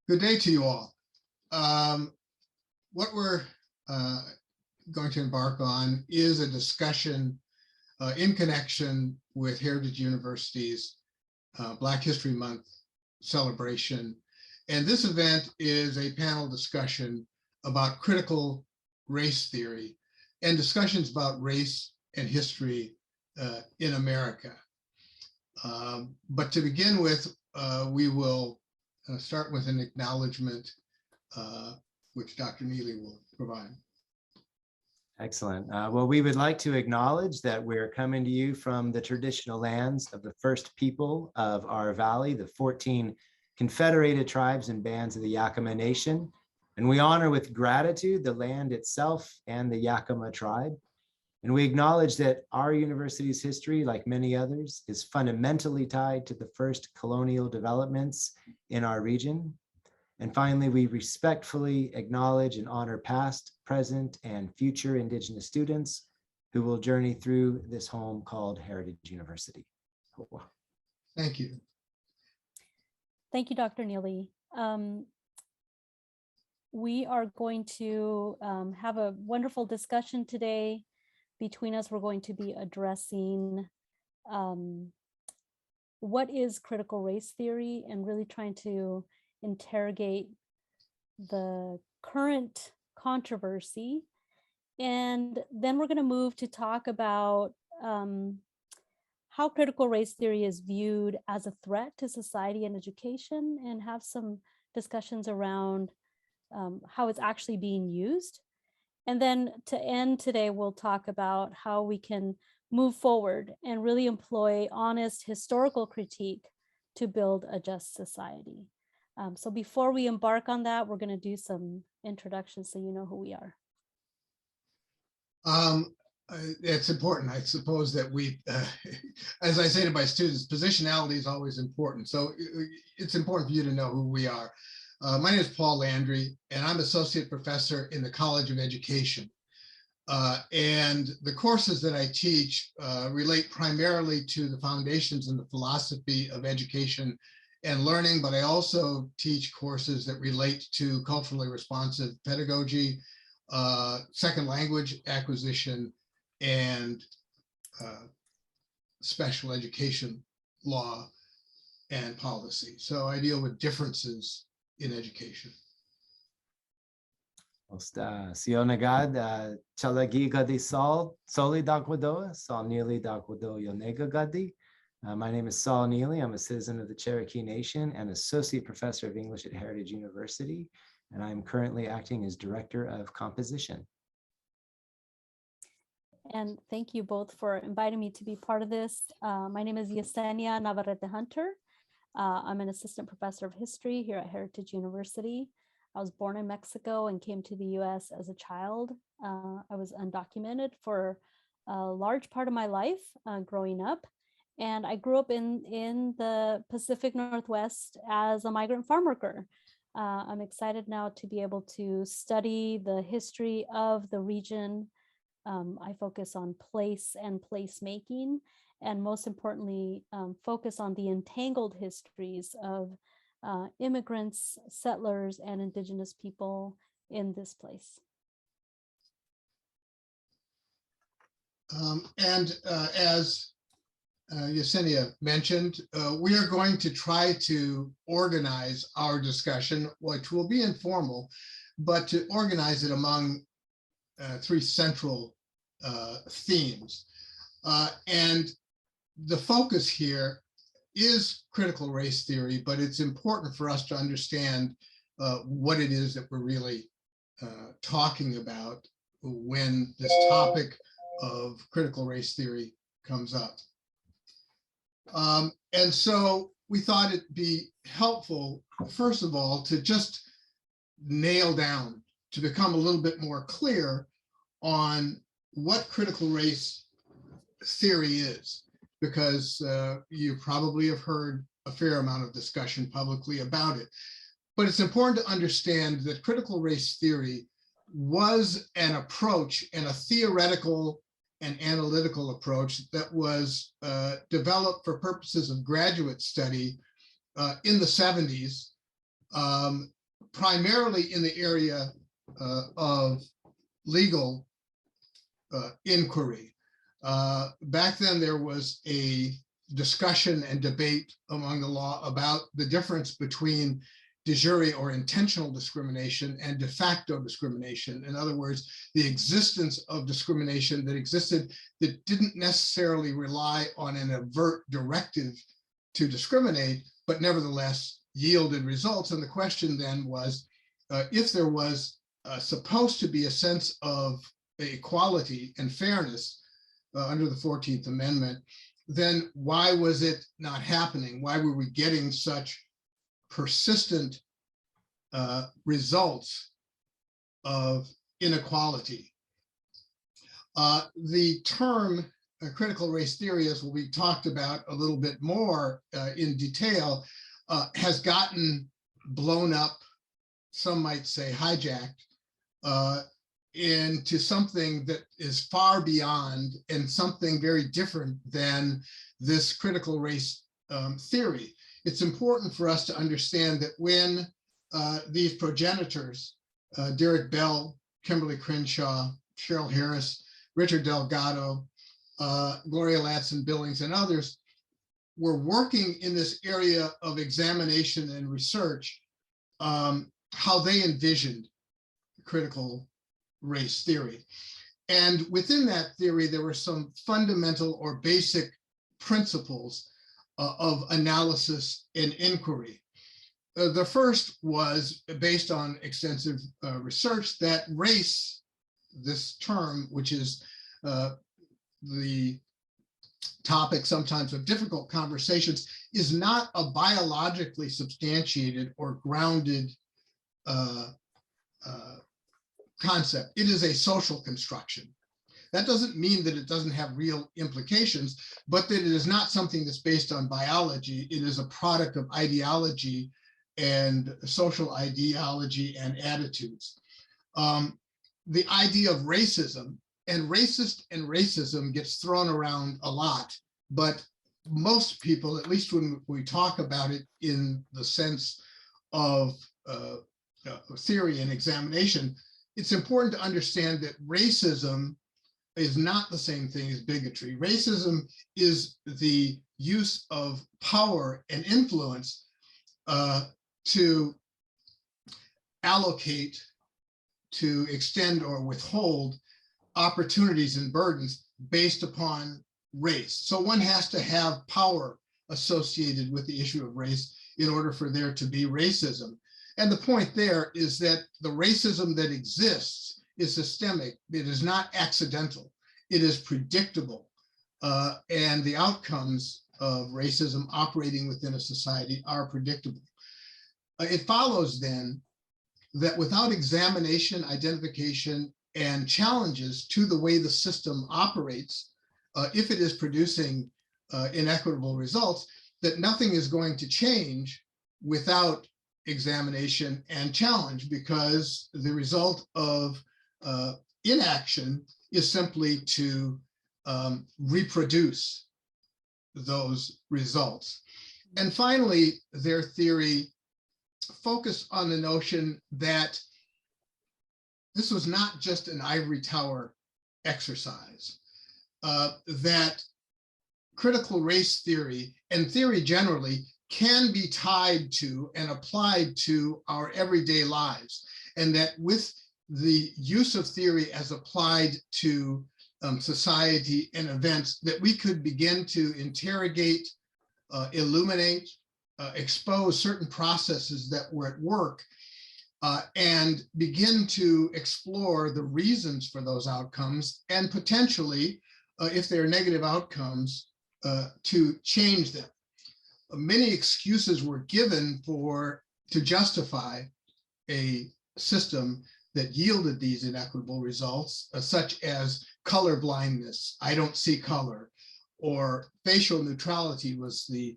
Good day to you all. What we're going to embark on is a discussion in connection with Heritage University's Black History Month celebration. And this event is a panel discussion about critical race theory and discussions about race and history in America. But to begin with, we will start with an acknowledgement, which Dr. Neely will provide. Excellent. Well, we would like to acknowledge that we're coming to you from the traditional lands of the first people of our valley, the 14 confederated tribes and bands of the Yakima Nation. And we honor with gratitude the land itself and the Yakima tribe. And we acknowledge that our university's history, like many others, is fundamentally tied to the first colonial developments in our region. And finally, we respectfully acknowledge and honor past, present, and future Indigenous students who will journey through this home called Heritage University. Thank you. Thank you, Dr. Neely. We are going to have a wonderful discussion today. Between us, we're going to be addressing what is critical race theory and really trying to interrogate the current controversy. And then we're going to move to talk about how critical race theory is viewed as a threat to society and education, and have some discussions around how it's actually being used. And then to end today, we'll talk about how we can move forward and really employ honest historical critique to build a just society. So before we embark on that, we're going to do some introductions so you know who we are. It's important, I suppose, that we, as I say to my students, positionality is always important. So it's important for you to know who we are. My name is Paul Landry, and I'm associate professor in the College of Education. And the courses that I teach relate primarily to the foundations and the philosophy of education and learning, but I also teach courses that relate to culturally responsive pedagogy, second language acquisition, and special education law and policy. So I deal with differences in education. Sionagad, Chalagi Gadi Saul, Soli Dakwadoa, Saul Neely Dakwado Yonega Gadi. My name is Saul Neely. I'm a citizen of the Cherokee Nation and associate professor of English at Heritage University. And I'm currently acting as director of composition. And thank you both for inviting me to be part of this. My name is Yesenia Navarrete Hunter. I'm an assistant professor of history here at Heritage University. I was born in Mexico and came to the US as a child. I was undocumented for a large part of my life growing up. And I grew up in the Pacific Northwest as a migrant farm worker. I'm excited now to be able to study the history of the region. I focus on place and placemaking, and most importantly, focus on the entangled histories of immigrants, settlers, and Indigenous people in this place. As Yesenia mentioned, we are going to try to organize our discussion, which will be informal, but to organize it among three central themes. And the focus here is critical race theory, but it's important for us to understand what it is that we're really talking about when this topic of critical race theory comes up. And so we thought it'd be helpful, first of all, to just nail down, to become a little bit more clear on what critical race theory is, because you probably have heard a fair amount of discussion publicly about it. But it's important to understand that critical race theory was an approach and a theoretical and analytical approach that was developed for purposes of graduate study in the 70s primarily in the area of legal inquiry. Back then, there was a discussion and debate among the law about the difference between de jure or intentional discrimination and de facto discrimination. In other words, the existence of discrimination that existed that didn't necessarily rely on an overt directive to discriminate, but nevertheless yielded results. And the question then was, if there was supposed to be a sense of equality and fairness under the 14th Amendment, then why was it not happening? Why were we getting such persistent results of inequality? The term critical race theory, as will be talked about a little bit more in detail, has gotten blown up, some might say hijacked, into something that is far beyond and something very different than this critical race theory. It's important for us to understand that when these progenitors, Derek Bell, Kimberly Crenshaw, Cheryl Harris, Richard Delgado, Gloria Ladson Billings, and others were working in this area of examination and research, how they envisioned critical race theory. And within that theory, there were some fundamental or basic principles of analysis and inquiry. The first was based on extensive research that race, this term, which is the topic sometimes of difficult conversations, is not a biologically substantiated or grounded concept. It is a social construction. That doesn't mean that it doesn't have real implications, but that it is not something that's based on biology. It is a product of ideology and social ideology and attitudes. The idea of racism, and racist and racism gets thrown around a lot, but most people, at least when we talk about it in the sense of theory and examination, it's important to understand that racism is not the same thing as bigotry. Racism is the use of power and influence to allocate, to extend or withhold opportunities and burdens based upon race. So one has to have power associated with the issue of race in order for there to be racism. And the point there is that the racism that exists is systemic. It is not accidental. It is predictable. And the outcomes of racism operating within a society are predictable. It follows then that without examination, identification, and challenges to the way the system operates, if it is producing inequitable results, that nothing is going to change without examination and challenge, because the result of inaction is simply to reproduce those results. And finally, their theory focused on the notion that this was not just an ivory tower exercise, that critical race theory and theory generally can be tied to and applied to our everyday lives, and that with the use of theory as applied to society and events, that we could begin to interrogate, illuminate, expose certain processes that were at work, and begin to explore the reasons for those outcomes, and potentially, if there are negative outcomes, to change them. Many excuses were given to justify a system that yielded these inequitable results, such as color blindness, I don't see color, or facial neutrality was the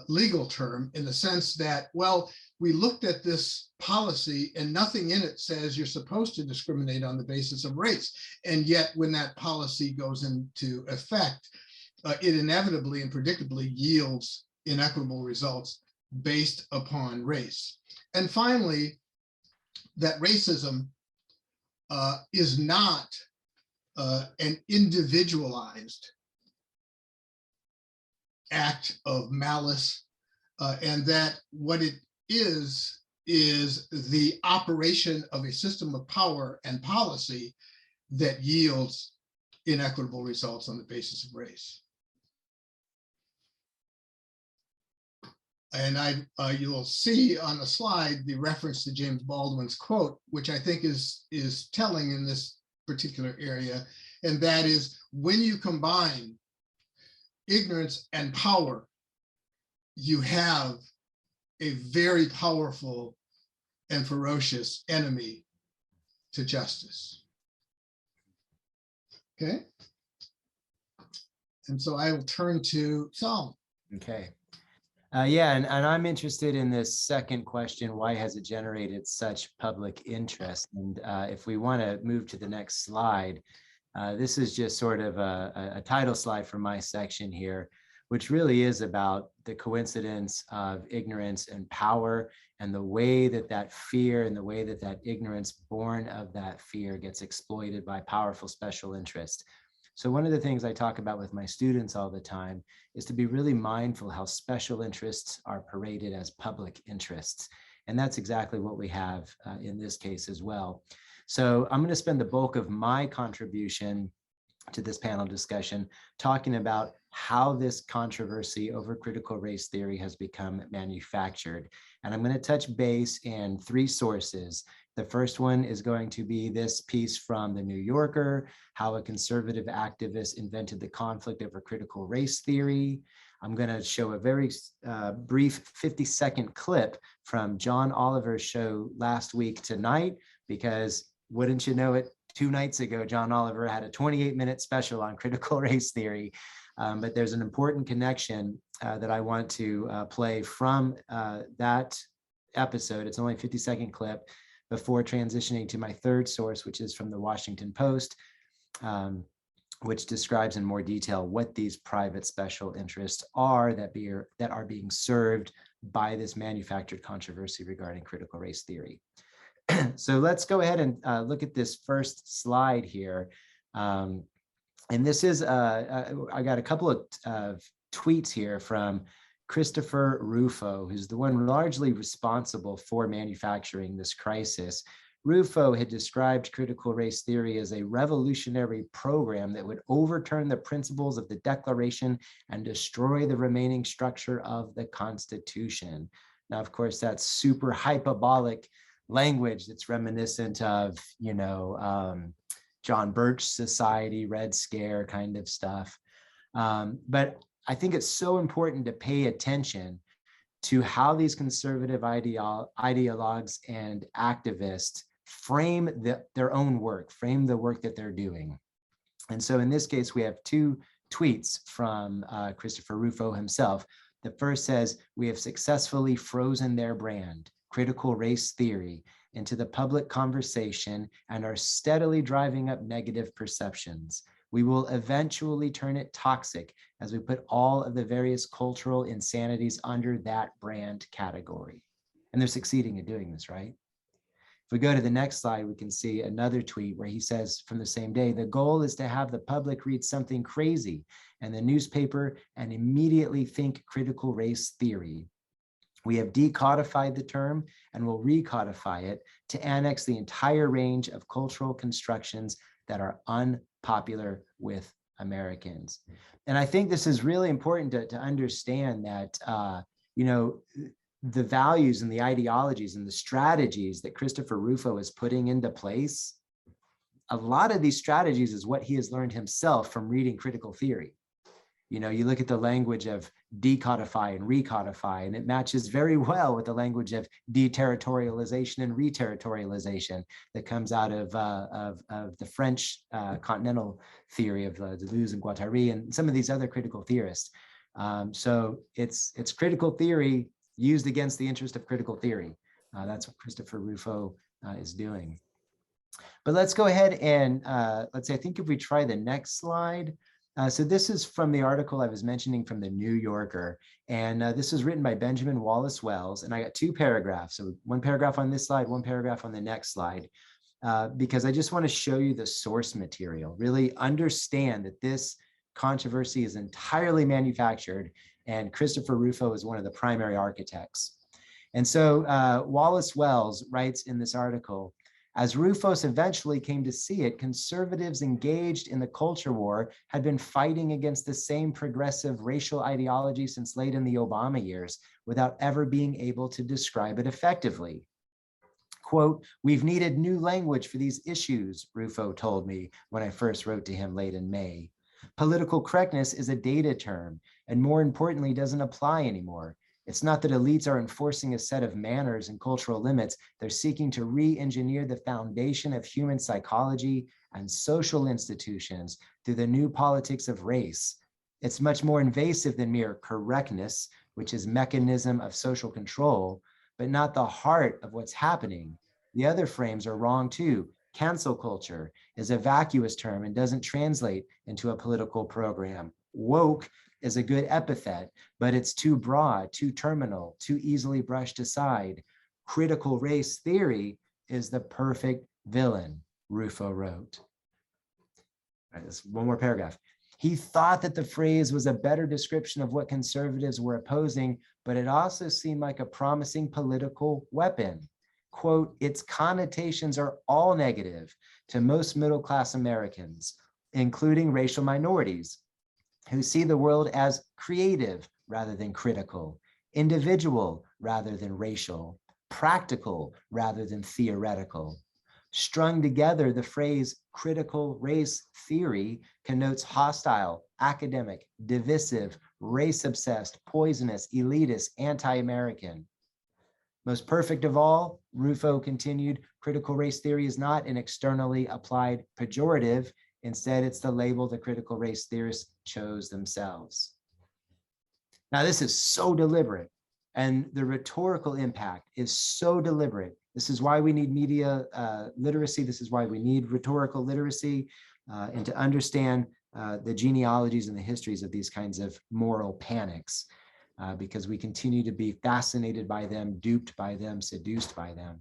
legal term, in the sense that, well, we looked at this policy and nothing in it says you're supposed to discriminate on the basis of race. And yet when that policy goes into effect, it inevitably and predictably yields inequitable results based upon race. And finally, that racism is not an individualized act of malice, and that what it is the operation of a system of power and policy that yields inequitable results on the basis of race. And you'll see on the slide the reference to James Baldwin's quote, which I think is telling in this particular area, and that is, when you combine ignorance and power, you have a very powerful and ferocious enemy to justice. Okay. And so I will turn to Saul. Okay. Yeah, and I'm interested in this second question, why has it generated such public interest? And if we want to move to the next slide, this is just sort of a title slide for my section here, which really is about the coincidence of ignorance and power, and the way that that fear and the way that that ignorance born of that fear gets exploited by powerful special interests. So one of the things I talk about with my students all the time is to be really mindful how special interests are paraded as public interests. And that's exactly what we have in this case as well. So I'm going to spend the bulk of my contribution to this panel discussion talking about how this controversy over critical race theory has become manufactured. And I'm going to touch base in three sources. The first one is going to be this piece from the New Yorker, how a conservative activist invented the conflict over critical race theory. I'm going to show a very brief 50-second clip from John Oliver's show last week tonight, because wouldn't you know it, 2 nights ago, John Oliver had a 28-minute special on critical race theory. But there's an important connection that I want to play from that episode. It's only a 50-second clip before transitioning to my third source, which is from the Washington Post, which describes in more detail what these private special interests are that are being served by this manufactured controversy regarding critical race theory. So let's go ahead and look at this first slide here. And this is, I got a couple of tweets here from Christopher Ruffo, who's the one largely responsible for manufacturing this crisis. Ruffo had described critical race theory as a revolutionary program that would overturn the principles of the Declaration and destroy the remaining structure of the Constitution. Now, of course, that's super hyperbolic language that's reminiscent of, John Birch Society, Red Scare kind of stuff. But I think it's so important to pay attention to how these conservative ideologues and activists frame their own work, frame the work that they're doing. And so in this case, we have 2 tweets from Christopher Ruffo himself. The first says, "We have successfully frozen their brand, critical race theory, into the public conversation and are steadily driving up negative perceptions. We will eventually turn it toxic as we put all of the various cultural insanities under that brand category." And they're succeeding in doing this, right? If we go to the next slide, we can see another tweet where he says from the same day, "The goal is to have the public read something crazy in the newspaper and immediately think critical race theory. We have decodified the term and will recodify it to annex the entire range of cultural constructions that are unpopular with Americans." And I think this is really important to understand that, the values and the ideologies and the strategies that Christopher Ruffo is putting into place, a lot of these strategies is what he has learned himself from reading critical theory. You look at the language of decodify and recodify, and it matches very well with the language of deterritorialization and reterritorialization that comes out of the French continental theory of Deleuze and Guattari and some of these other critical theorists. So it's critical theory used against the interest of critical theory. That's what Christopher Ruffo is doing. But let's go ahead and let's say, I think if we try the next slide, So this is from the article I was mentioning from the New Yorker, and this was written by Benjamin Wallace Wells, and I got 2 paragraphs. So 1 paragraph on this slide, 1 paragraph on the next slide, because I just want to show you the source material, really understand that this controversy is entirely manufactured, and Christopher Ruffo is one of the primary architects. And so Wallace Wells writes in this article, as Rufus eventually came to see it, conservatives engaged in the culture war had been fighting against the same progressive racial ideology since late in the Obama years without ever being able to describe it effectively. Quote, we've needed new language for these issues, Ruffo told me when I first wrote to him late in May. Political correctness is a dated term, and more importantly, doesn't apply anymore. It's not that elites are enforcing a set of manners and cultural limits. They're seeking to re-engineer the foundation of human psychology and social institutions through the new politics of race. It's much more invasive than mere correctness, which is mechanism of social control, but not the heart of what's happening. The other frames are wrong too. Cancel culture is a vacuous term and doesn't translate into a political program. Woke is a good epithet, but it's too broad, too terminal, too easily brushed aside. Critical race theory is the perfect villain, Ruffo wrote. All right, this 1 more paragraph. He thought that the phrase was a better description of what conservatives were opposing, but it also seemed like a promising political weapon. Quote, its connotations are all negative to most middle-class Americans, including racial minorities, who see the world as creative rather than critical, individual rather than racial, practical rather than theoretical. Strung together, the phrase critical race theory connotes hostile, academic, divisive, race-obsessed, poisonous, elitist, anti-American. Most perfect of all, Ruffo continued, critical race theory is not an externally applied pejorative. Instead, it's the label the critical race theorists chose themselves. Now, this is so deliberate, and the rhetorical impact is so deliberate. This is why we need media literacy. This is why we need rhetorical literacy, and to understand the genealogies and the histories of these kinds of moral panics, because we continue to be fascinated by them, duped by them, seduced by them.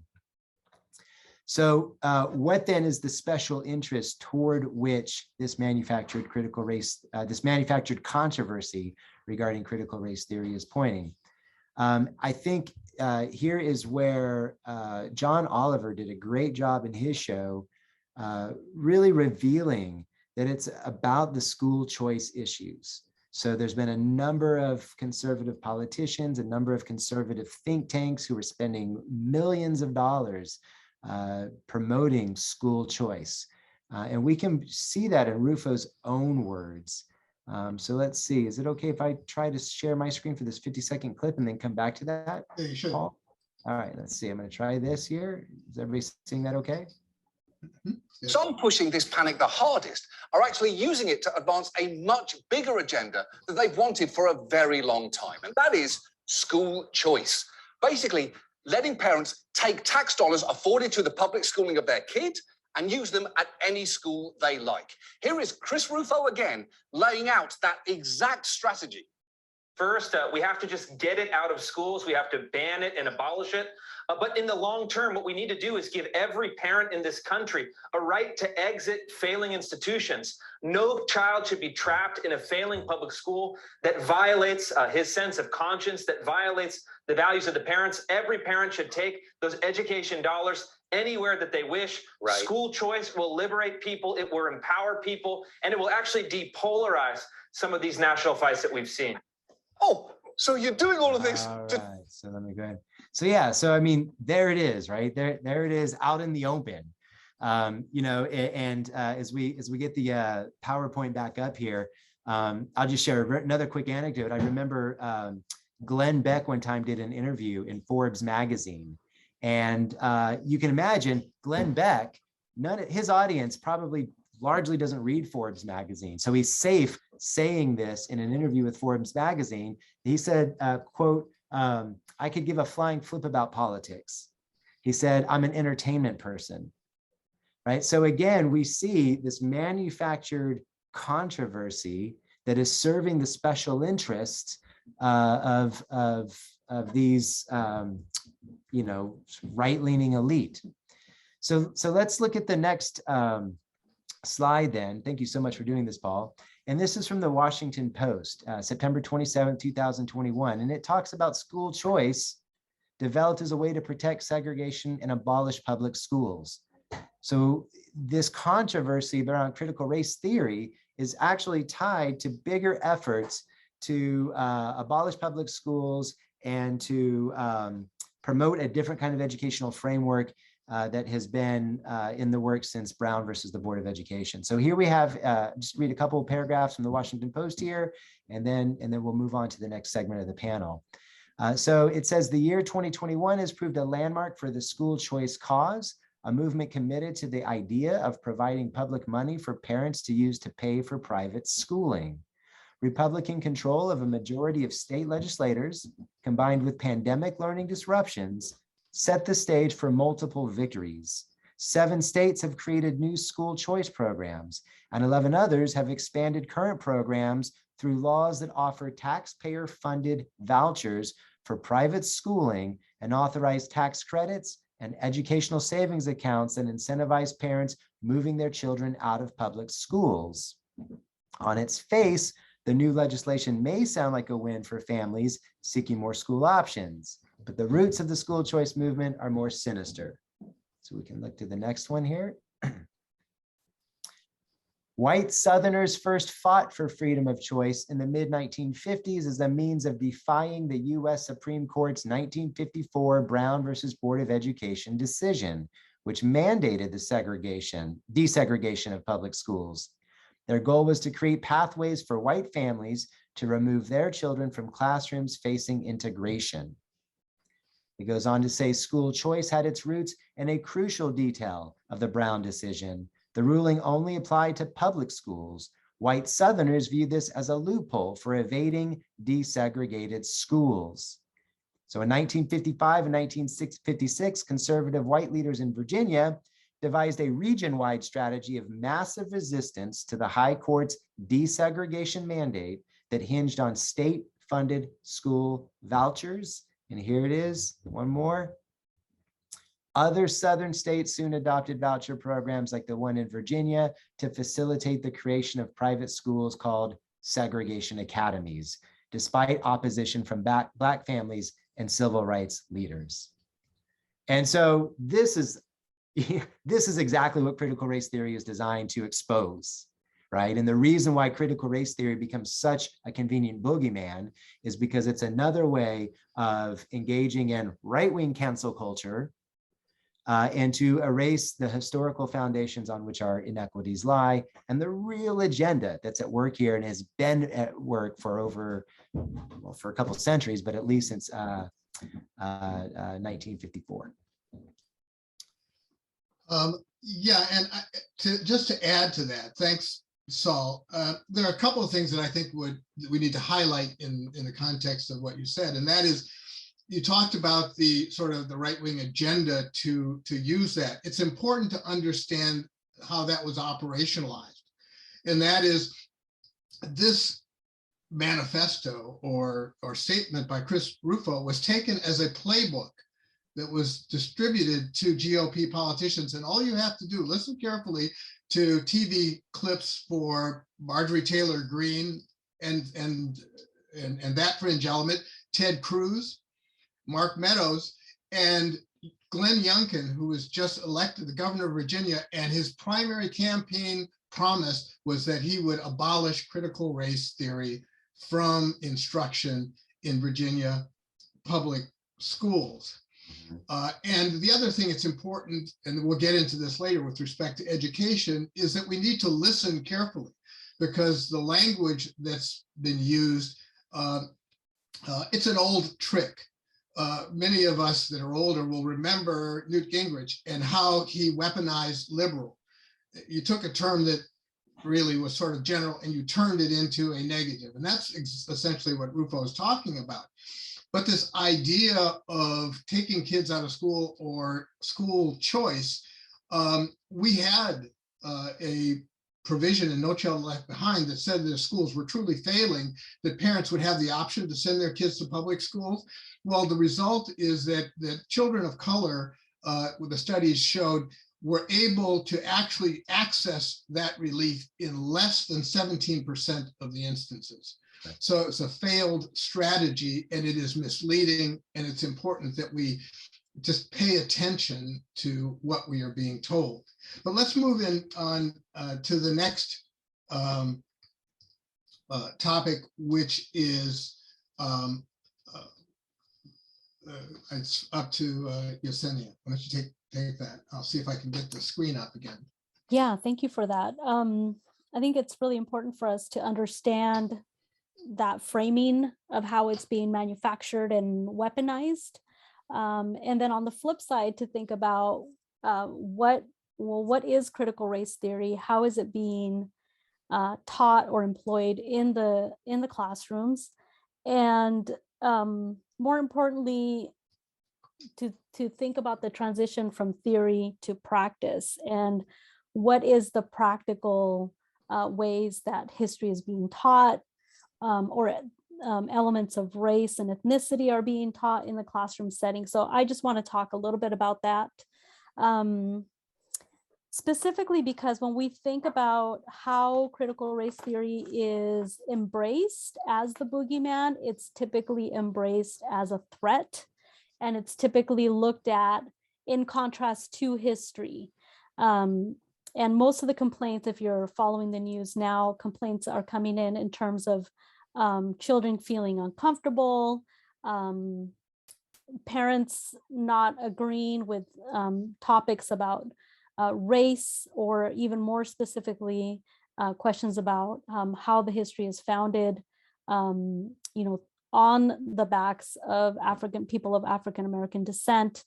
So what then is the special interest toward which this manufactured critical race, this manufactured controversy regarding critical race theory is pointing? I think here is where John Oliver did a great job in his show, really revealing that it's about the school choice issues. So there's been a number of conservative politicians, a number of conservative think tanks who are spending millions of dollars promoting school choice. And we can see that in Ruffo's own words. So let's see, is it okay if I try to share my screen for this 50-second clip and then come back to that? Yeah, you should. Paul? All right, let's see, I'm gonna try this here. Is everybody seeing that okay? Yes. Some pushing this panic the hardest are actually using it to advance a much bigger agenda that they've wanted for a very long time, and that is school choice. Basically, letting parents take tax dollars afforded to the public schooling of their kid and use them at any school they like. Here is Chris Ruffo again, laying out that exact strategy. First, we have to just get it out of schools. We have to ban it and abolish it. But in the long term, what we need to do is give every parent in this country a right to exit failing institutions. No child should be trapped in a failing public school that violates his sense of conscience, that violates the values of the parents. Every parent should take those education dollars anywhere that they wish. Right. School choice will liberate people, it will empower people, and it will actually depolarize some of these national fights that we've seen. Oh, so you're doing all of this All to... right, so let me go ahead. So yeah, so I mean, there it is, right? There it is out in the open. You know, and as we get the PowerPoint back up here, I'll just share another quick anecdote. I remember Glenn Beck one time did an interview in Forbes magazine, and you can imagine Glenn Beck, his audience probably largely doesn't read Forbes magazine. So he's safe saying this in an interview with Forbes magazine. He said, quote, I could give a flying flip about politics. He said, I'm an entertainment person, right? So again, we see this manufactured controversy that is serving the special interests of these, right-leaning elite. So let's look at the next slide then. Thank you so much for doing this, Paul. And this is from the Washington Post, September 27, 2021. And it talks about school choice developed as a way to protect segregation and abolish public schools. So this controversy around critical race theory is actually tied to bigger efforts to abolish public schools and to promote a different kind of educational framework that has been in the works since Brown versus the Board of Education. So here we have, just read a couple of paragraphs from the Washington Post here, and then we'll move on to the next segment of the panel. So it says the year 2021 has proved a landmark for the school choice cause, a movement committed to the idea of providing public money for parents to use to pay for private schooling. Republican control of a majority of state legislators, combined with pandemic learning disruptions, set the stage for multiple victories. 7 states have created new school choice programs, and 11 others have expanded current programs through laws that offer taxpayer-funded vouchers for private schooling and authorize tax credits and educational savings accounts that incentivize parents moving their children out of public schools. On its face, the new legislation may sound like a win for families seeking more school options, but the roots of the school choice movement are more sinister. So we can look to the next one here. White Southerners first fought for freedom of choice in the mid-1950s as a means of defying the US Supreme Court's 1954 Brown versus Board of Education decision, which mandated the desegregation of public schools. Their goal was to create pathways for white families to remove their children from classrooms facing integration. It goes on to say school choice had its roots in a crucial detail of the Brown decision. The ruling only applied to public schools. White Southerners viewed this as a loophole for evading desegregated schools. So in 1955 and 1956, conservative white leaders in Virginia devised a region-wide strategy of massive resistance to the High Court's desegregation mandate that hinged on state-funded school vouchers. And here it is, one more. Other Southern states soon adopted voucher programs like the one in Virginia to facilitate the creation of private schools called segregation academies, despite opposition from Black families and civil rights leaders. And so this is exactly what critical race theory is designed to expose, right? And the reason why critical race theory becomes such a convenient boogeyman is because it's another way of engaging in right-wing cancel culture, and to erase the historical foundations on which our inequities lie, and the real agenda that's at work here and has been at work for for a couple of centuries, but at least since 1954. Yeah, and just to add to that, thanks, Saul. There are a couple of things that I think we need to highlight in the context of what you said, and that is, you talked about the sort of the right-wing agenda to use that. It's important to understand how that was operationalized. And that is, this manifesto or statement by Chris Ruffo was taken as a playbook that was distributed to GOP politicians. And all you have to do, listen carefully to TV clips for Marjorie Taylor Greene and that fringe element, Ted Cruz, Mark Meadows, and Glenn Youngkin, who was just elected the governor of Virginia, and his primary campaign promise was that he would abolish critical race theory from instruction in Virginia public schools. And the other thing it's important, and we'll get into this later with respect to education, is that we need to listen carefully, because the language that's been used, it's an old trick. Many of us that are older will remember Newt Gingrich and how he weaponized liberal. You took a term that really was sort of general and you turned it into a negative. And that's essentially what Ruffo is talking about. But this idea of taking kids out of school or school choice, we had a provision in No Child Left Behind that said that if schools were truly failing, that parents would have the option to send their kids to public schools. Well, the result is that children of color, the studies showed, were able to actually access that relief in less than 17% of the instances. So it's a failed strategy, and it is misleading, and it's important that we just pay attention to what we are being told. But let's move on to the next topic, which is it's up to Yesenia. Why don't you take that? I'll see if I can get the screen up again. Yeah, thank you for that. I think it's really important for us to understand that framing of how it's being manufactured and weaponized. And then on the flip side, to think about what is critical race theory? How is it being taught or employed in the classrooms? And more importantly, to think about the transition from theory to practice, and what is the practical ways that history is being taught, or elements of race and ethnicity are being taught in the classroom setting. So I just want to talk a little bit about that. Specifically because when we think about how critical race theory is embraced as the boogeyman, it's typically embraced as a threat, and it's typically looked at in contrast to history. And most of the complaints, if you're following the news now, complaints are coming in terms of children feeling uncomfortable, parents not agreeing with topics about race, or even more specifically, questions about how the history is founded, on the backs of people of African American descent,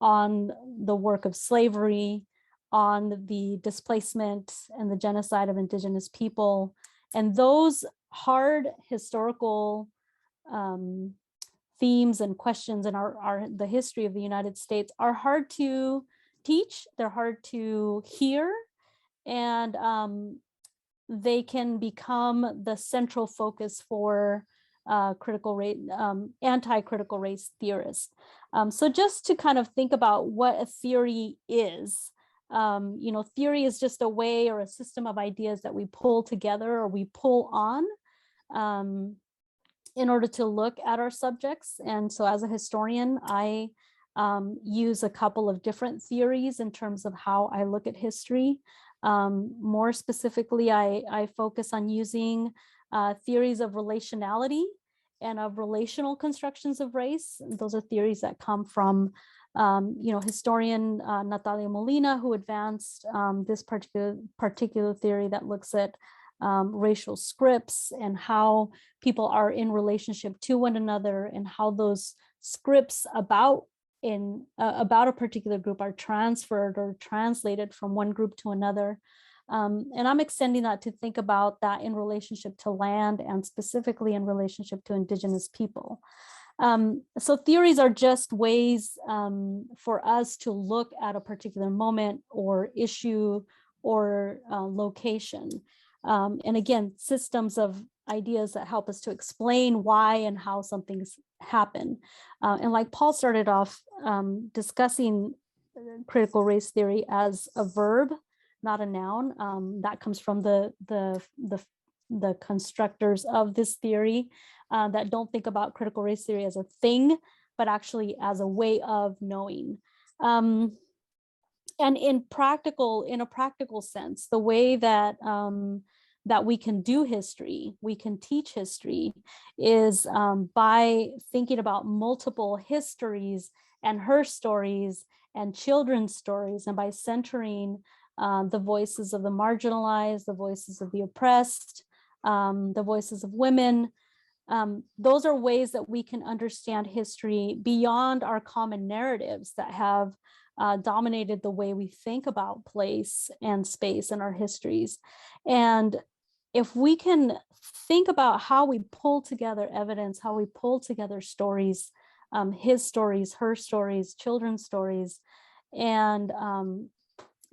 on the work of slavery, on the displacement and the genocide of Indigenous people. And those hard historical themes and questions in the history of the United States are hard to teach, they're hard to hear, and they can become the central focus for anti-critical race theorists. So just to kind of think about what a theory is, theory is just a way or a system of ideas that we pull together or we pull on in order to look at our subjects. And so as a historian, I use a couple of different theories in terms of how I look at history. More specifically, I focus on using theories of relationality and of relational constructions of race. Those are theories that come from historian Natalia Molina, who advanced this particular theory that looks at racial scripts and how people are in relationship to one another, and how those scripts about a particular group are transferred or translated from one group to another. And I'm extending that to think about that in relationship to land, and specifically in relationship to Indigenous people. So theories are just ways for us to look at a particular moment or issue or location. And again, systems of ideas that help us to explain why and how something's happen. And like Paul started off discussing critical race theory as a verb, not a noun. That comes from the constructors of this theory that don't think about critical race theory as a thing, but actually as a way of knowing. And in a practical sense, the way that that we can do history, we can teach history, is by thinking about multiple histories and her stories and children's stories, and by centering the voices of the marginalized, the voices of the oppressed, the voices of women. Those are ways that we can understand history beyond our common narratives that have dominated the way we think about place and space in our histories. And if we can think about how we pull together evidence, how we pull together stories, his stories, her stories, children's stories, and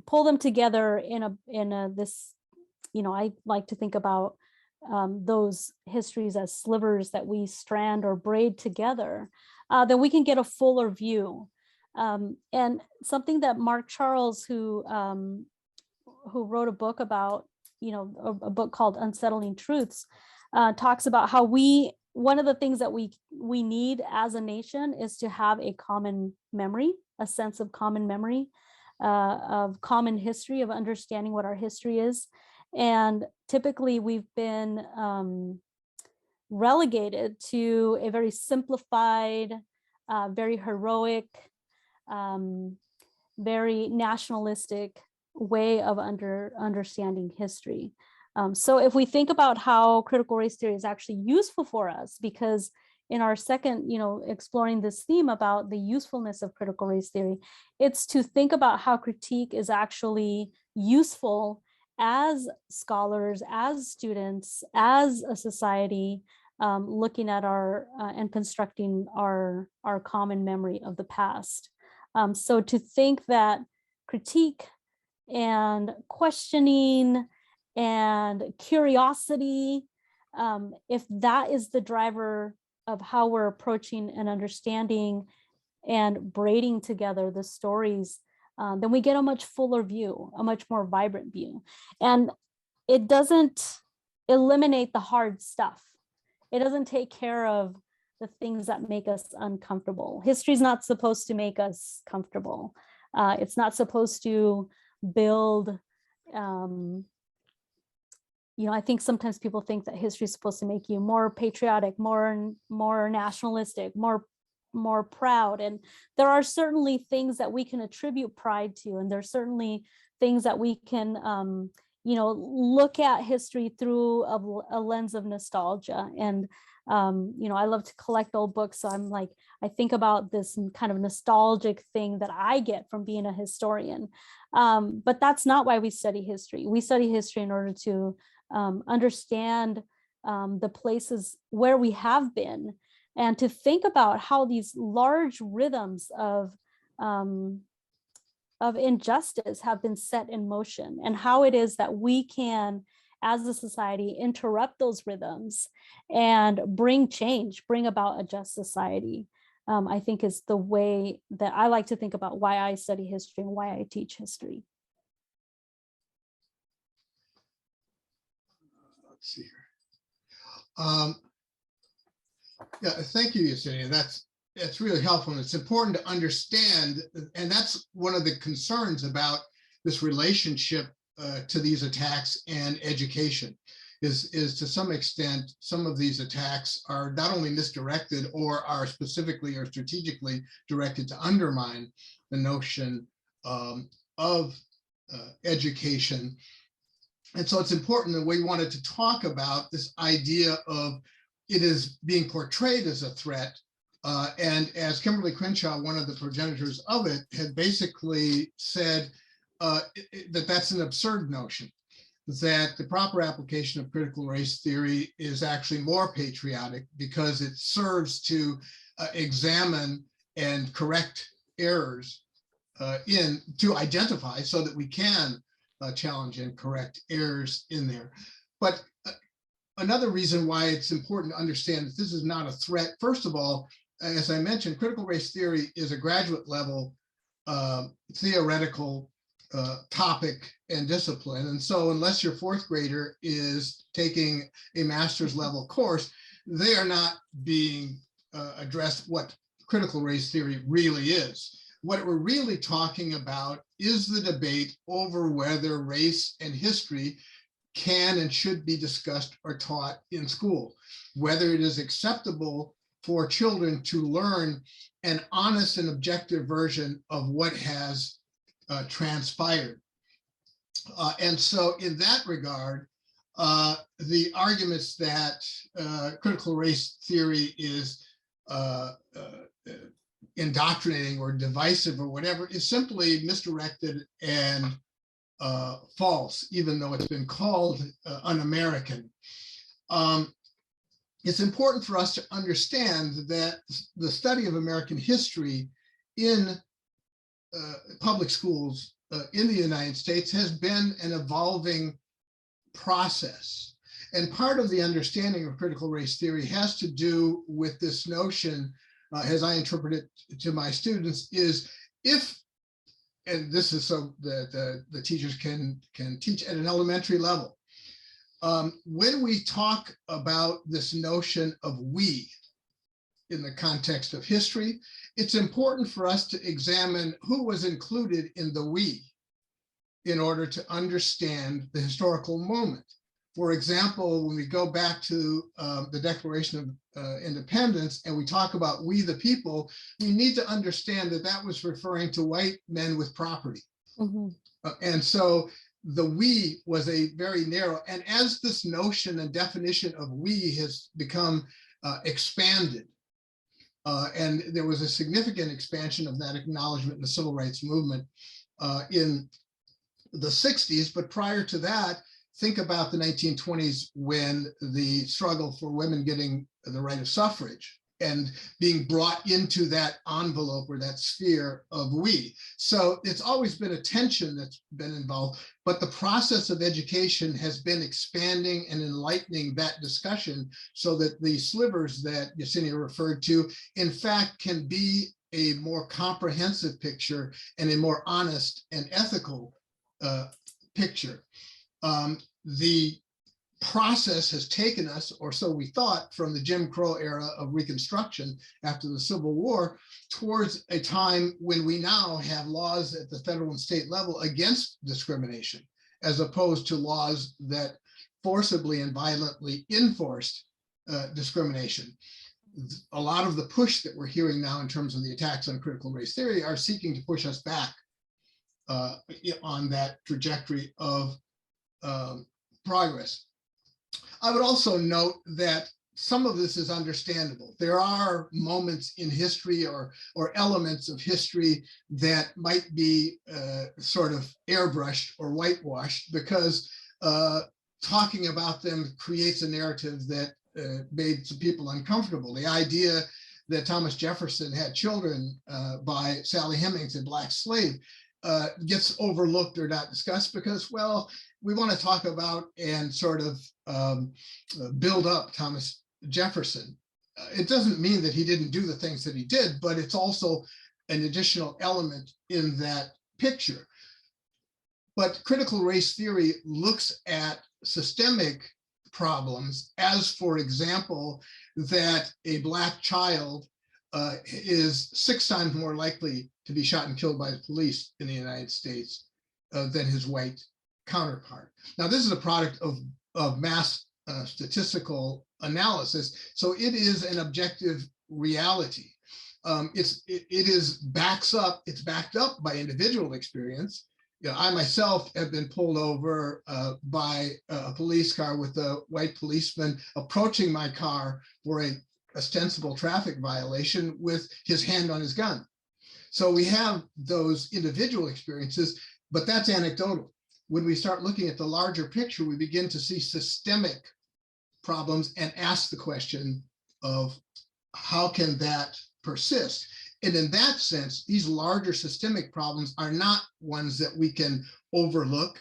pull them together in this I like to think about those histories as slivers that we strand or braid together, then we can get a fuller view. And something that Mark Charles, who wrote a book about, a book called Unsettling Truths, talks about how one of the things that we need as a nation is to have a common memory, a sense of common memory, of common history, of understanding what our history is. And typically we've been relegated to a very simplified, very heroic, very nationalistic way of understanding history. So if we think about how critical race theory is actually useful for us, because in our second, exploring this theme about the usefulness of critical race theory, it's to think about how critique is actually useful as scholars, as students, as a society, looking at our and constructing our common memory of the past. So to think that critique and questioning and curiosity, if that is the driver of how we're approaching and understanding and braiding together the stories, then we get a much fuller view, a much more vibrant view. And it doesn't eliminate the hard stuff. It doesn't take care of the things that make us uncomfortable. History is not supposed to make us comfortable. It's not supposed to build, I think sometimes people think that history is supposed to make you more patriotic, more nationalistic, more proud. And there are certainly things that we can attribute pride to, and there's certainly things that we can, look at history through a lens of nostalgia. And I love to collect old books, so I think about this kind of nostalgic thing that I get from being a historian. But that's not why we study history. We study history in order to understand the places where we have been, and to think about how these large rhythms of injustice have been set in motion, and how it is that we can, as a society, interrupt those rhythms and bring change, bring about a just society. I think is the way that I like to think about why I study history and why I teach history. Let's see here. Yeah, thank you, Yesenia. That's really helpful. And it's important to understand, and that's one of the concerns about this relationship to these attacks and education, is to some extent, some of these attacks are not only misdirected or are specifically or strategically directed to undermine the notion of education. And so it's important that we wanted to talk about this idea of it is being portrayed as a threat. And as Kimberly Crenshaw, one of the progenitors of it, had basically said that that's an absurd notion, that the proper application of critical race theory is actually more patriotic because it serves to examine and correct errors to identify so that we can challenge and correct errors in there. But another reason why it's important to understand that this is not a threat, first of all, as I mentioned, critical race theory is a graduate level theoretical topic and discipline. And so unless your fourth grader is taking a master's level course, they are not being addressed what critical race theory really is. What we're really talking about is the debate over whether race and history can and should be discussed or taught in school, whether it is acceptable for children to learn an honest and objective version of what has transpired. And so in that regard, the arguments that critical race theory is indoctrinating or divisive or whatever is simply misdirected and false, even though it's been called un-American. It's important for us to understand that the study of American history in public schools in the United States has been an evolving process. And part of the understanding of critical race theory has to do with this notion, as I interpret it to my students, is if, and this is so that the teachers can teach at an elementary level, when we talk about this notion of we in the context of history, it's important for us to examine who was included in the we in order to understand the historical moment. For example, when we go back to the Declaration of Independence and we talk about we the people, we need to understand that that was referring to white men with property. Mhm. And so the we was a very narrow, and as this notion and definition of we has become expanded, and there was a significant expansion of that acknowledgement in the civil rights movement in the 60s, but prior to that, think about the 1920s when the struggle for women getting the right of suffrage and being brought into that envelope or that sphere of we. So it's always been a tension that's been involved, but the process of education has been expanding and enlightening that discussion so that the slivers that Yesenia referred to, in fact, can be a more comprehensive picture and a more honest and ethical picture. The process has taken us, or so we thought, from the Jim Crow era of Reconstruction after the Civil War towards a time when we now have laws at the federal and state level against discrimination, as opposed to laws that forcibly and violently enforced discrimination. A lot of the push that we're hearing now in terms of the attacks on critical race theory are seeking to push us back on that trajectory of progress. I would also note that some of this is understandable. There are moments in history or elements of history that might be sort of airbrushed or whitewashed because talking about them creates a narrative that made some people uncomfortable. The idea that Thomas Jefferson had children by Sally Hemings, a Black slave, gets overlooked or not discussed because, well, we want to talk about and sort of build up Thomas Jefferson. It doesn't mean that he didn't do the things that he did, but it's also an additional element in that picture. But critical race theory looks at systemic problems as, for example, that a Black child is 6 times more likely to be shot and killed by the police in the United States than his white counterpart. Now, this is a product of mass statistical analysis, so it is an objective reality. It's backed up by individual experience. You know, I myself have been pulled over by a police car with a white policeman approaching my car for a ostensible traffic violation with his hand on his gun. So we have those individual experiences, but that's anecdotal. When we start looking at the larger picture, we begin to see systemic problems and ask the question of how can that persist? And in that sense, these larger systemic problems are not ones that we can overlook,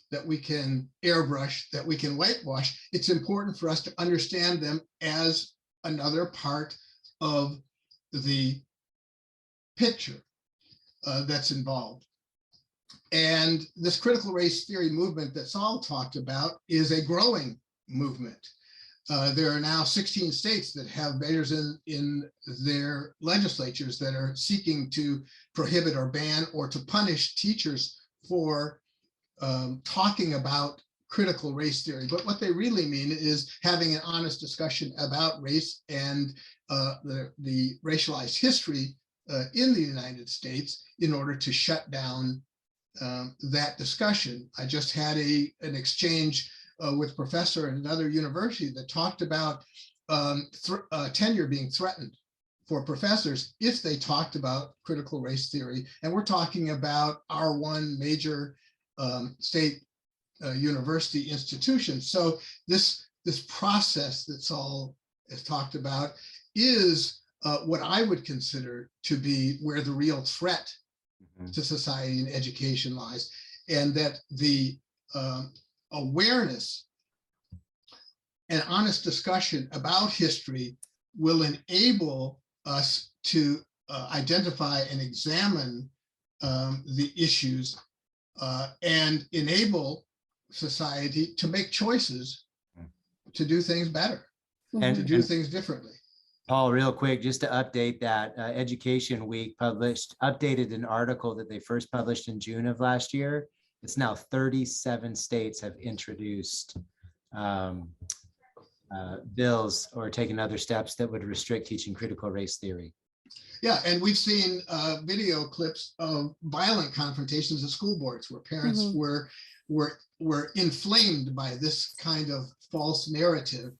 that we can airbrush, that we can whitewash. It's important for us to understand them as another part of the picture that's involved. And this critical race theory movement that Saul talked about is a growing movement. There are now 16 states that have measures in their legislatures that are seeking to prohibit or ban or to punish teachers for talking about critical race theory. But what they really mean is having an honest discussion about race and the racialized history in the United States in order to shut down that discussion. I just had an exchange with a professor at another university that talked about tenure being threatened for professors if they talked about critical race theory. And we're talking about our one major state university institution. So this process that Saul has talked about is what I would consider to be where the real threat to society and education lies, and that the awareness and honest discussion about history will enable us to identify and examine the issues and enable society to make choices to do things better, And to do things differently. Paul, real quick, just to update that, Education Week updated an article that they first published in June of last year. It's now 37 states have introduced bills or taken other steps that would restrict teaching critical race theory. Yeah, and we've seen video clips of violent confrontations at school boards where parents were inflamed by this kind of false narrative.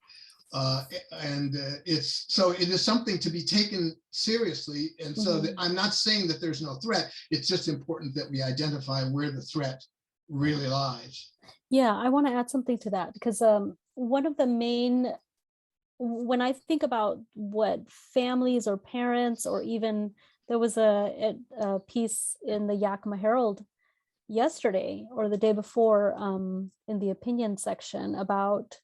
It is something to be taken seriously. And so I'm not saying that there's no threat. It's just important that we identify where the threat really lies. Yeah, I want to add something to that because one of the main, when I think about what families or parents, or even there was a piece in the Yakima Herald yesterday or the day before in the opinion section about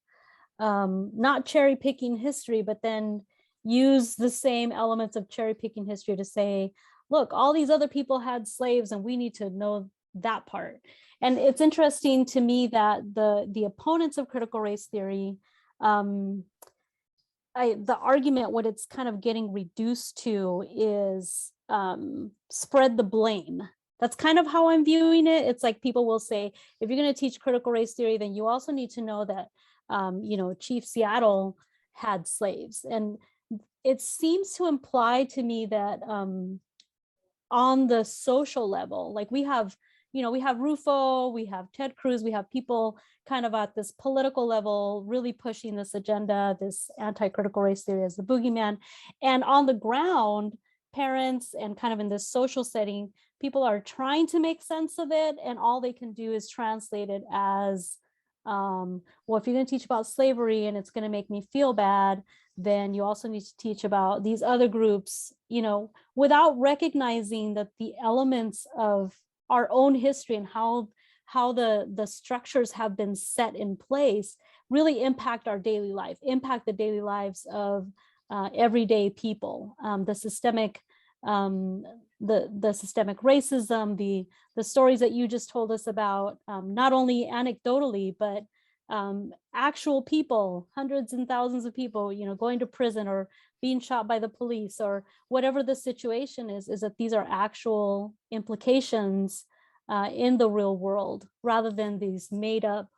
not cherry picking history, but then use the same elements of cherry picking history to say, look, all these other people had slaves and we need to know that part. And it's interesting to me that the opponents of critical race theory, the argument, what it's kind of getting reduced to is spread the blame. That's kind of how I'm viewing it. It's like people will say, if you're going to teach critical race theory, then you also need to know that Chief Seattle had slaves. And it seems to imply to me that on the social level, like we have Ruffo, we have Ted Cruz, we have people kind of at this political level really pushing this agenda, this anti-critical race theory as the boogeyman. And on the ground, parents and kind of in this social setting, people are trying to make sense of it. And all they can do is translate it as, well, if you're going to teach about slavery and it's going to make me feel bad, then you also need to teach about these other groups, without recognizing that the elements of our own history and how the structures have been set in place really impact our daily life, impact the daily lives of everyday people. The systemic racism, the stories that you just told us about, not only anecdotally, but actual people, hundreds and thousands of people, going to prison or being shot by the police or whatever the situation is that these are actual implications in the real world, rather than these made up,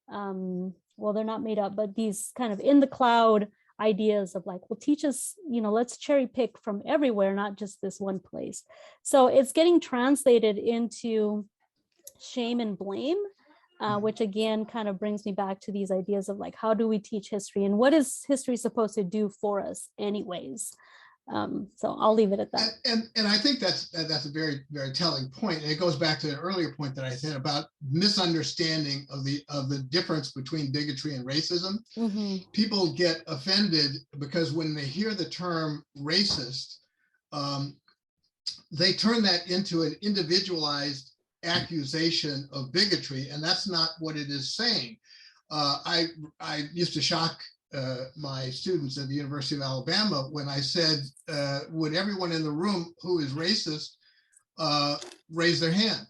well, they're not made up, but these kind of in the cloud ideas of like, well, teach us, let's cherry pick from everywhere, not just this one place. So it's getting translated into shame and blame, which again kind of brings me back to these ideas of like, how do we teach history and what is history supposed to do for us anyways? So I'll leave it at that. And I think that's a very, very telling point. And it goes back to the earlier point that I said about misunderstanding of the difference between bigotry and racism. People get offended because when they hear the term racist, they turn that into an individualized accusation of bigotry, and that's not what it is saying. I used to shock my students at the University of Alabama when I said, would everyone in the room who is racist raise their hand?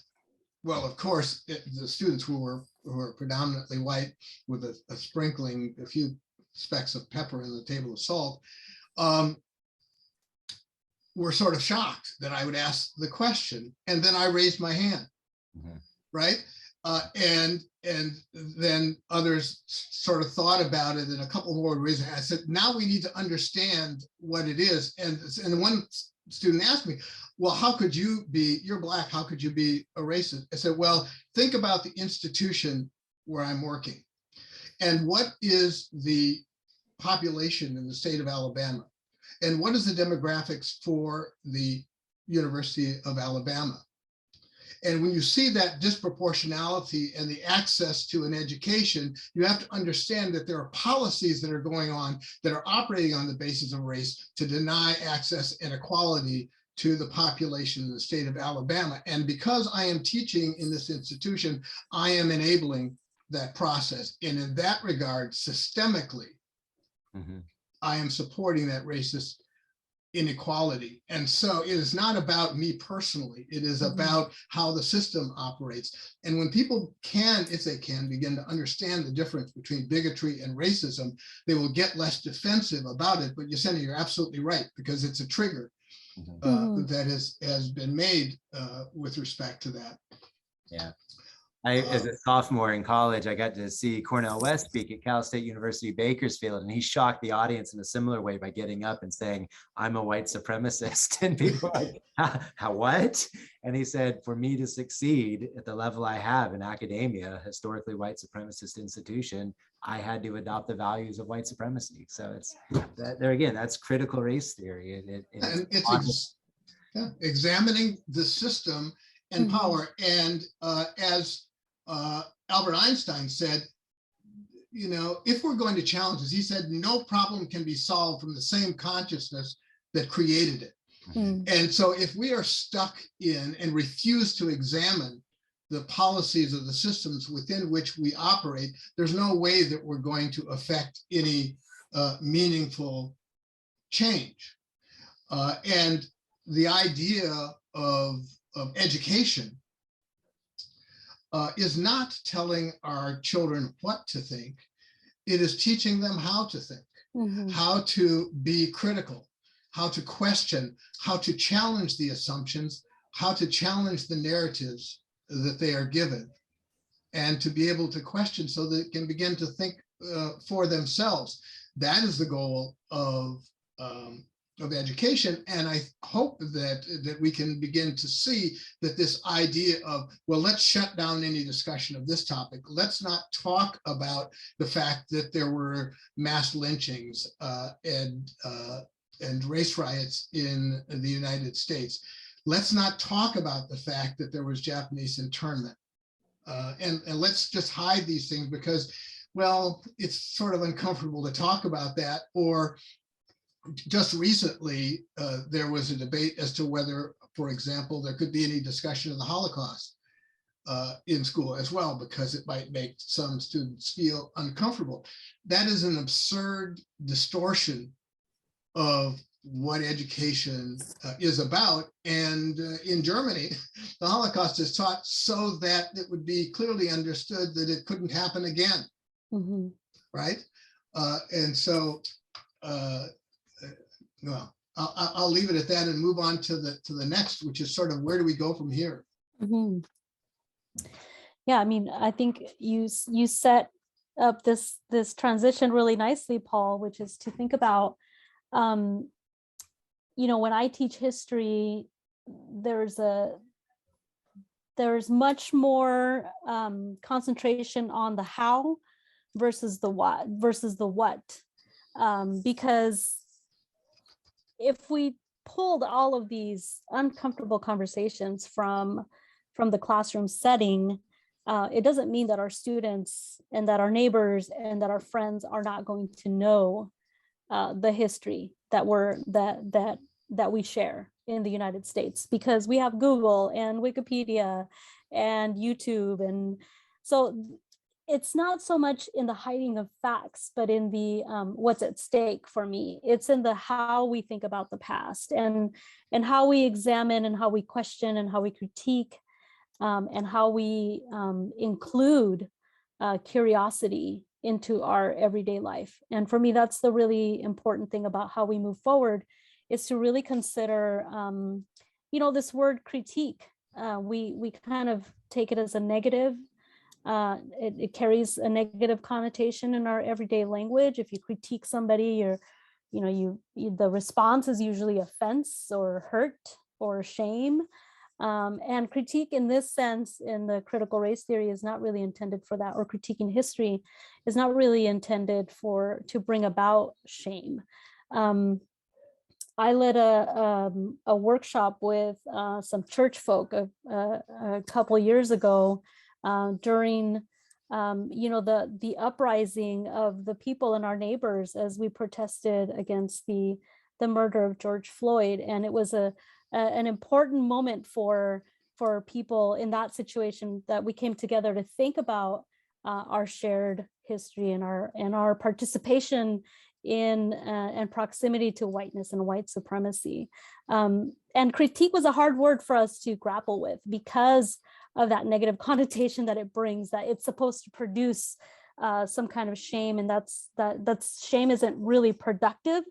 Well, of course, the students who were predominantly white with a sprinkling, a few specks of pepper in the table of salt, were sort of shocked that I would ask the question. And then I raised my hand, right? And then others sort of thought about it, and a couple more reasons. I said, now we need to understand what it is. And one student asked me, well, how could you be, you're Black, how could you be a racist? I said, well, think about the institution where I'm working. And what is the population in the state of Alabama? And what is the demographics for the University of Alabama? And when you see that disproportionality and the access to an education, you have to understand that there are policies that are going on that are operating on the basis of race to deny access and equality to the population in the state of Alabama. And because I am teaching in this institution, I am enabling that process. And in that regard, systemically, I am supporting that racist inequality. And so it is not about me personally. It is about how the system operates. And when people can, if they can, begin to understand the difference between bigotry and racism, they will get less defensive about it. But Yesenia, you're absolutely right, because it's a trigger that has been made with respect to that. Yeah. As a sophomore in college, I got to see Cornel West speak at Cal State University Bakersfield, and he shocked the audience in a similar way by getting up and saying, "I'm a white supremacist." And people were like, how, what? And he said, for me to succeed at the level I have in academia, historically white supremacist institution, I had to adopt the values of white supremacy. So it's that, there again, that's critical race theory. And it's examining the system and power. And as Albert Einstein said, you know, if we're going to challenge this, he said, no problem can be solved from the same consciousness that created it. And so if we are stuck in and refuse to examine the policies of the systems within which we operate, there's no way that we're going to affect any meaningful change. And the idea of education is not telling our children what to think. It is teaching them how to think, how to be critical, how to question, how to challenge the assumptions, how to challenge the narratives that they are given, and to be able to question so that they can begin to think for themselves. That is the goal of education. And I hope that we can begin to see that this idea of, well, let's shut down any discussion of this topic. Let's not talk about the fact that there were mass lynchings and race riots in the United States. Let's not talk about the fact that there was Japanese internment. And let's just hide these things because, well, it's sort of uncomfortable to talk about that. Or just recently, there was a debate as to whether, for example, there could be any discussion of the Holocaust in school as well, because it might make some students feel uncomfortable. That is an absurd distortion of what education is about. And in Germany, the Holocaust is taught so that it would be clearly understood that it couldn't happen again, right? And so, well, I'll leave it at that and move on to the next, which is sort of where do we go from here? Yeah, I mean, I think you set up this transition really nicely, Paul, which is to think about, you know, when I teach history, there's much more concentration on the how versus the what, because if we pulled all of these uncomfortable conversations from the classroom setting, it doesn't mean that our students and that our neighbors and that our friends are not going to know the history that we share in the United States, because we have Google and Wikipedia and YouTube. And so it's not so much in the hiding of facts, but in the what's at stake for me. It's in the how we think about the past and how we examine and how we question and how we critique and how we include curiosity into our everyday life. And for me, that's the really important thing about how we move forward, is to really consider, you know, this word critique. We kind of take it as a negative. It carries a negative connotation in our everyday language. If you critique somebody, or the response is usually offense or hurt or shame. And critique in this sense, in the critical race theory, is not really intended for that, or critiquing history is not really intended to bring about shame. I led a workshop with some church folk a couple years ago during the uprising of the people and our neighbors as we protested against the murder of George Floyd. And it was an important moment for people in that situation, that we came together to think about our shared history and our participation in and proximity to whiteness and white supremacy. And critique was a hard word for us to grapple with because of that negative connotation that it brings, that it's supposed to produce some kind of shame, and that's shame isn't really productive.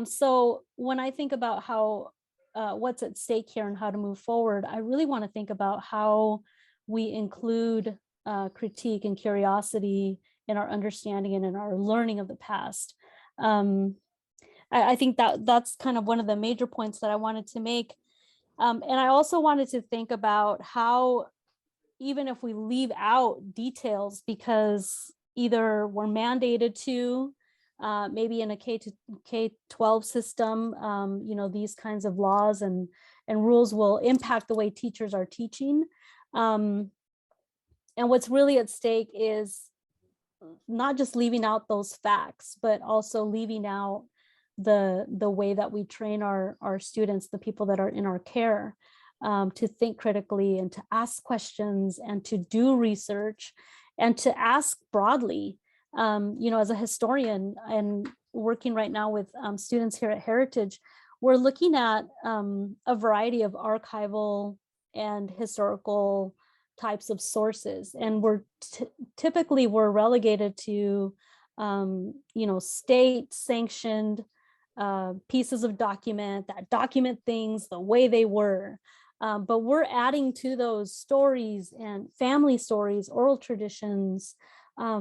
So when I think about how what's at stake here and how to move forward, I really want to think about how we include critique and curiosity in our understanding and in our learning of the past. I think that's kind of one of the major points that I wanted to make. And I also wanted to think about how, even if we leave out details because either we're mandated to, maybe in a K-12 system, these kinds of laws and rules will impact the way teachers are teaching. And what's really at stake is not just leaving out those facts, but also leaving out the way that we train our students, the people that are in our care, to think critically and to ask questions and to do research and to ask broadly. As a historian and working right now with students here at Heritage, we're looking at a variety of archival and historical types of sources, and we're typically relegated to state sanctioned pieces of document that document things the way they were, but we're adding to those stories and family stories, oral traditions,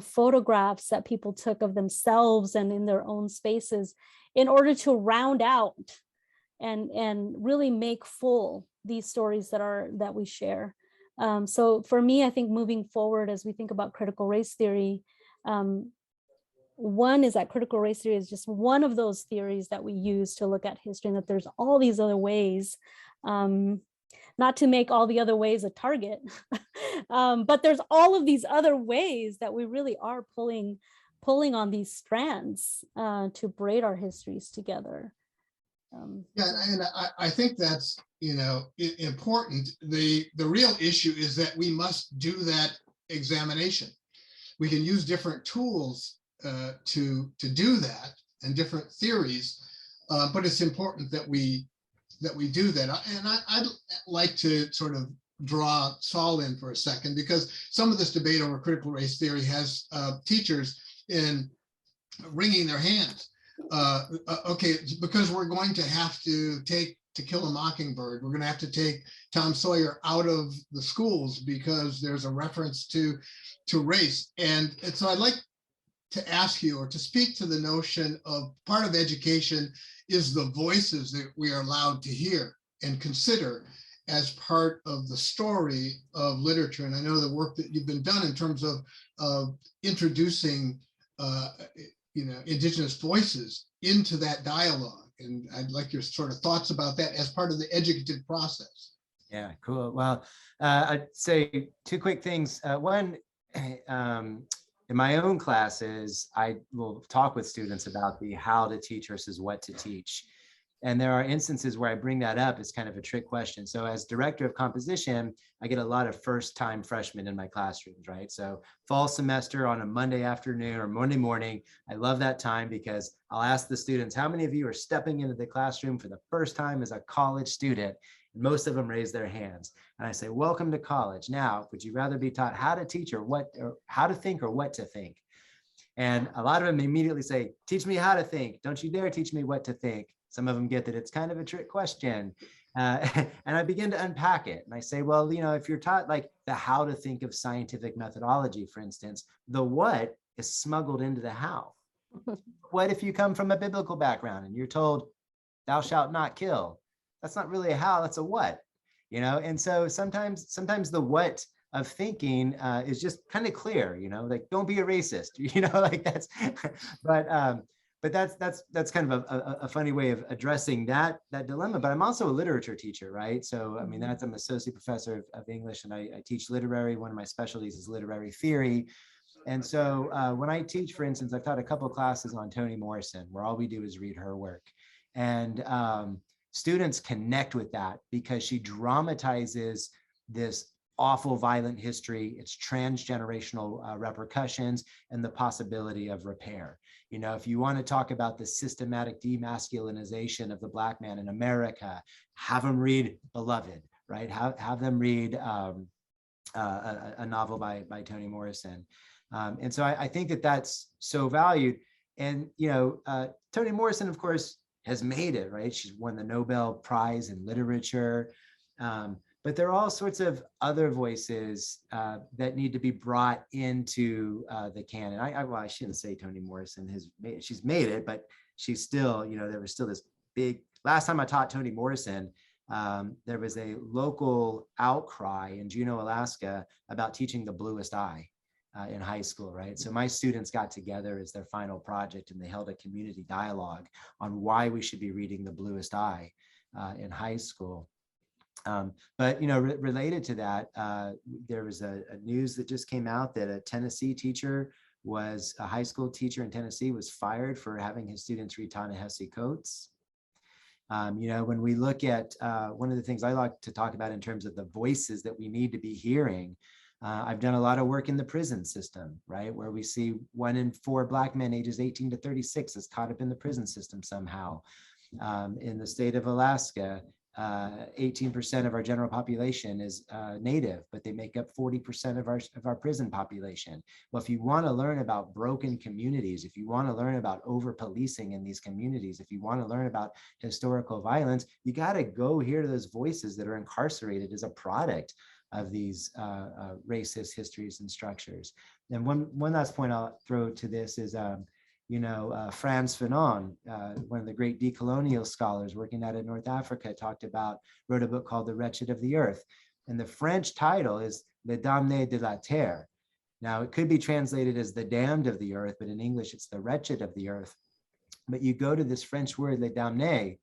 photographs that people took of themselves and in their own spaces in order to round out and really make full these stories that we share. So for me, I think moving forward as we think about critical race theory, one is that critical race theory is just one of those theories that we use to look at history, and that there's all these other ways, not to make all the other ways a target, but there's all of these other ways that we really are pulling on these strands to braid our histories together. Yeah, and I think that's important. The real issue is that we must do that examination. We can use different tools to do that and different theories, but it's important that we do that. And I'd like to sort of draw Saul in for a second, because some of this debate over critical race theory has teachers in wringing their hands. Okay, because we're going to have to take To Kill a Mockingbird, we're going to have to take Tom Sawyer out of the schools because there's a reference to race. And so I'd like to ask you, or to speak to the notion of part of education is the voices that we are allowed to hear and consider as part of the story of literature. And I know the work that you've been done in terms of introducing Indigenous voices into that dialogue. And I'd like your sort of thoughts about that as part of the educative process. Yeah, cool. Well, I'd say two quick things. One, in my own classes, I will talk with students about the how to teach versus what to teach. And there are instances where I bring that up as kind of a trick question. So as director of composition, I get a lot of first-time freshmen in my classrooms, right? So fall semester on a Monday afternoon or Monday morning, I love that time because I'll ask the students, how many of you are stepping into the classroom for the first time as a college student? And most of them raise their hands. And I say, welcome to college. Now, would you rather be taught how to teach or how to think or what to think? And a lot of them immediately say, teach me how to think. Don't you dare teach me what to think. Some of them get that it's kind of a trick question. And I begin to unpack it. And I say, well, if you're taught like the how to think of scientific methodology, for instance, the what is smuggled into the how. What if you come from a biblical background and you're told, thou shalt not kill? That's not really a how, that's a what, And so sometimes the what of thinking is just kind of clear, like don't be a racist, like that's, but that's kind of a funny way of addressing that dilemma. But I'm also a literature teacher, right? So I mean, I'm an associate professor of English, and I teach literary. One of my specialties is literary theory. And so when I teach, for instance, I've taught a couple of classes on Toni Morrison, where all we do is read her work. And students connect with that because she dramatizes this awful violent history, its transgenerational repercussions, and the possibility of repair. You know, if you want to talk about the systematic demasculinization of the Black man in America, have them read Beloved, right? Have them read a novel by Toni Morrison. And so I think that that's so valued. And, you know, Toni Morrison, of course, has made it, right? She's won the Nobel Prize in Literature. But there are all sorts of other voices that need to be brought into the canon. Well, I shouldn't say Toni Morrison she's made it, but she's still, you know, there was still this big, last time I taught Toni Morrison, there was a local outcry in Juneau, Alaska about teaching the bluest eye in high school, right? So my students got together as their final project and they held a community dialogue on why we should be reading The Bluest Eye in high school. But, you know, related to that, there was a news that just came out that a Tennessee teacher a high school teacher in Tennessee was fired for having his students read Ta-Nehisi Coates. You know, when we look at one of the things I like to talk about in terms of the voices that we need to be hearing, I've done a lot of work in the prison system, right? Where we see 1 in 4 Black men ages 18 to 36 is caught up in the prison system somehow. In the state of Alaska, 18% of our general population is Native, but they make up 40% of our prison population. Well, if you want to learn about broken communities, if you want to learn about over-policing in these communities, if you want to learn about historical violence, you got to go hear those voices that are incarcerated as a product of these racist histories and structures. And one last point I'll throw to this is, you know, Frantz Fanon, one of the great decolonial scholars working out in North Africa, wrote a book called The Wretched of the Earth. And the French title is Les Damnés de la Terre. Now, it could be translated as the damned of the earth, but in English, it's the wretched of the earth. But you go to this French word, les damnés,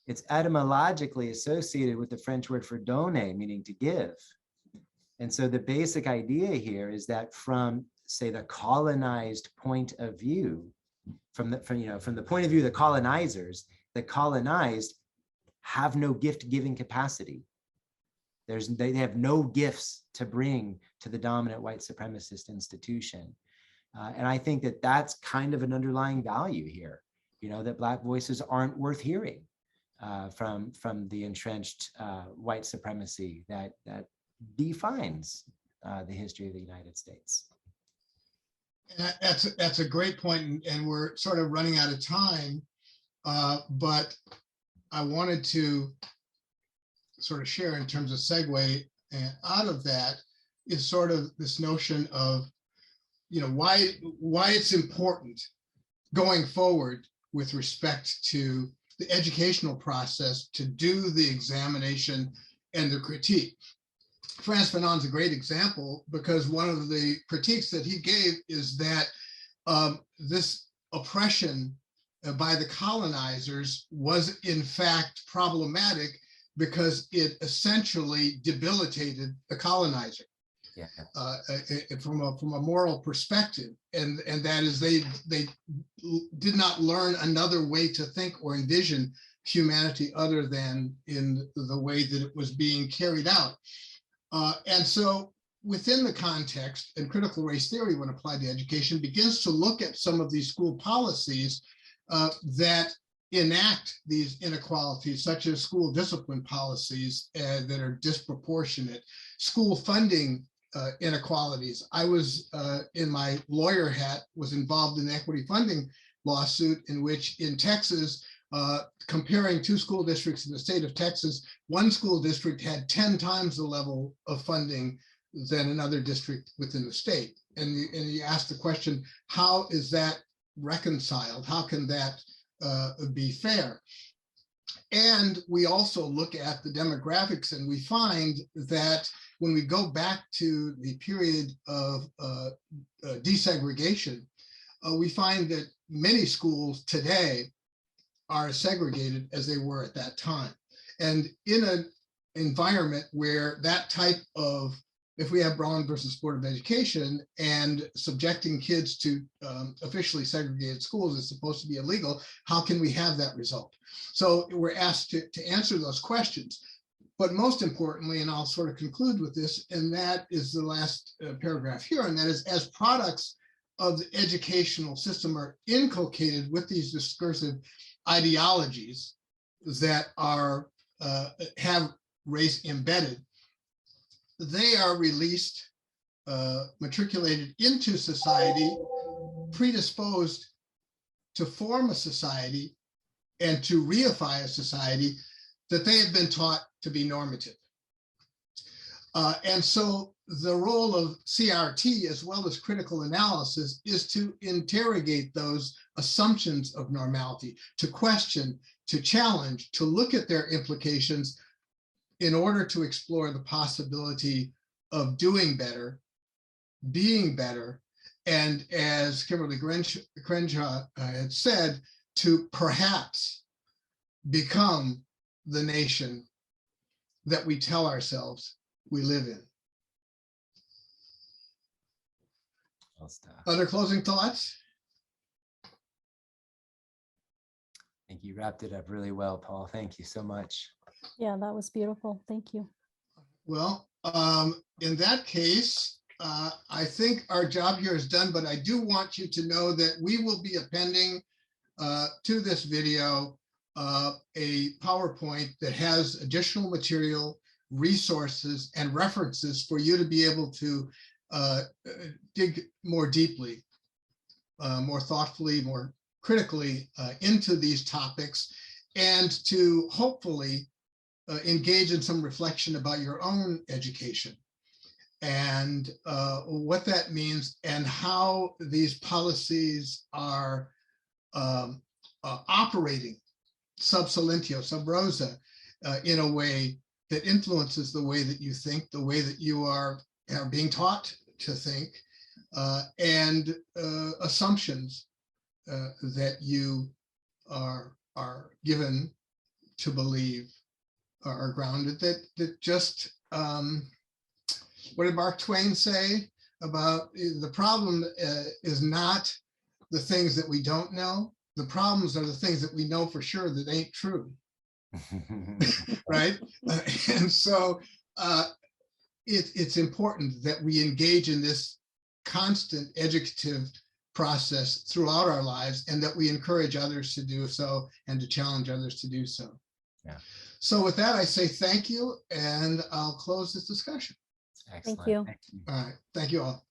it's etymologically associated with the French word for donner, meaning to give. And so the basic idea here is that from, say, the colonized point of view, from the point of view of the colonizers, the colonized have no gift-giving capacity. They have no gifts to bring to the dominant white supremacist institution. And I think that that's kind of an underlying value here, you know, that Black voices aren't worth hearing from the entrenched white supremacy that defines the history of the United States. That's a great point, and we're sort of running out of time, but I wanted to sort of share in terms of segue out of that is sort of this notion of, you know, why it's important going forward with respect to the educational process to do the examination and the critique. Frantz Fanon's a great example because one of the critiques that he gave is that this oppression by the colonizers was in fact problematic because it essentially debilitated the colonizer. Yeah. From a moral perspective, and that is they did not learn another way to think or envision humanity other than in the way that it was being carried out. And so within the context, and critical race theory, when applied to education, begins to look at some of these school policies that enact these inequalities, such as school discipline policies that are disproportionate, school funding inequalities. I was, in my lawyer hat, was involved in an equity funding lawsuit in which in Texas, comparing 2 school districts in the state of Texas, one school district had 10 times the level of funding than another district within the state. And you ask the question, how is that reconciled? How can that be fair? And we also look at the demographics, and we find that when we go back to the period of desegregation, we find that many schools today are as segregated as they were at that time. And in an environment where that type of, if we have Brown versus Board of Education and subjecting kids to officially segregated schools is supposed to be illegal, how can we have that result? So we're asked to answer those questions. But most importantly, and I'll sort of conclude with this, and that is the last paragraph here, and that is, as products of the educational system are inculcated with these discursive ideologies that are have race embedded, they are released, matriculated into society, predisposed to form a society and to reify a society that they have been taught to be normative. And so the role of CRT, as well as critical analysis, is to interrogate those assumptions of normality, to question, to challenge, to look at their implications in order to explore the possibility of doing better, being better, and as Kimberly Crenshaw had said, to perhaps become the nation that we tell ourselves we live in. Well stuff. Other closing thoughts? I think you wrapped it up really well, Paul. Thank you so much. Yeah, that was beautiful. Thank you. Well, in that case, I think our job here is done, but I do want you to know that we will be appending to this video a PowerPoint that has additional material, resources, and references for you to be able to dig more deeply, more thoughtfully, more critically into these topics, and to hopefully engage in some reflection about your own education and what that means and how these policies are operating sub silentio, sub rosa, in a way that influences the way that you think, the way that you are being taught to think, and assumptions that you are given to believe are grounded, that just, what did Mark Twain say about the problem is not the things that we don't know. The problems are the things that we know for sure that ain't true. Right? And so it's important that we engage in this constant educative process throughout our lives, and that we encourage others to do so and to challenge others to do so. Yeah. So with that, I say thank you, and I'll close this discussion. Excellent. Thank you. Thank you. All right. Thank you all.